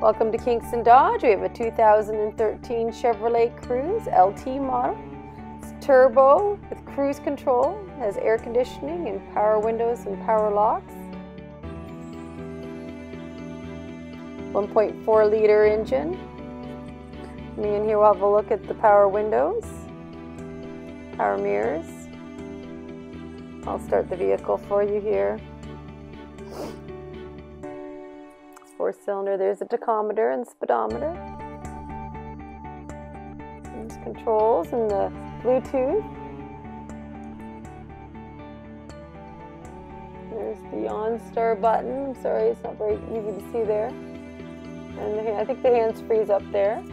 Welcome to Kingston Dodge. We have a 2013 Chevrolet Cruze LT model. It's turbo with cruise control, has air conditioning and power windows and power locks. 1.4 liter engine. Me and here we'll have a look at the power windows, power mirrors. I'll start the vehicle for you here. 4-cylinder, there's a tachometer and speedometer. There's controls and the Bluetooth. There's the OnStar button. I'm sorry, it's not very easy to see there. And I think the hands-free's up there.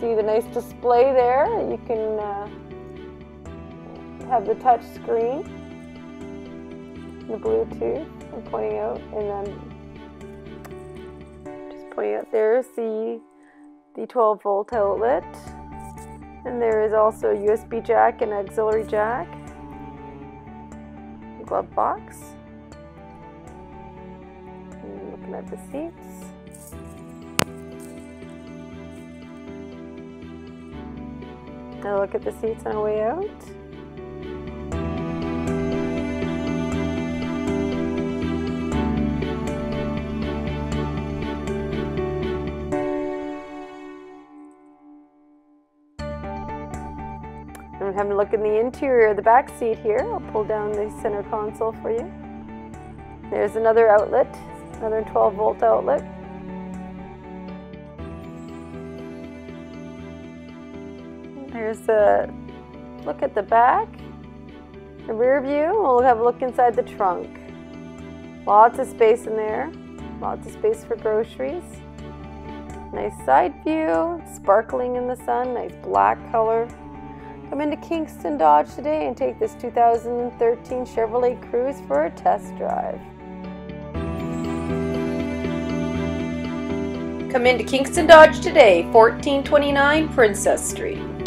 See the nice display there. You can have the touch screen, the Bluetooth. I'm pointing out, and then pointing out there's the 12-volt outlet, and there is also a USB jack and auxiliary jack. Glove box. And looking at the seats. Now look at the seats on our way out. I'm having a look in the interior of the back seat here. I'll pull down the center console for you. There's another outlet, another 12-volt outlet. There's a look at the back, the rear view. We'll have a look inside the trunk. Lots of space in there, lots of space for groceries. Nice side view, sparkling in the sun, nice black color. Come into Kingston Dodge today and take this 2013 Chevrolet Cruze for a test drive. Come into Kingston Dodge today, 1429 Princess Street.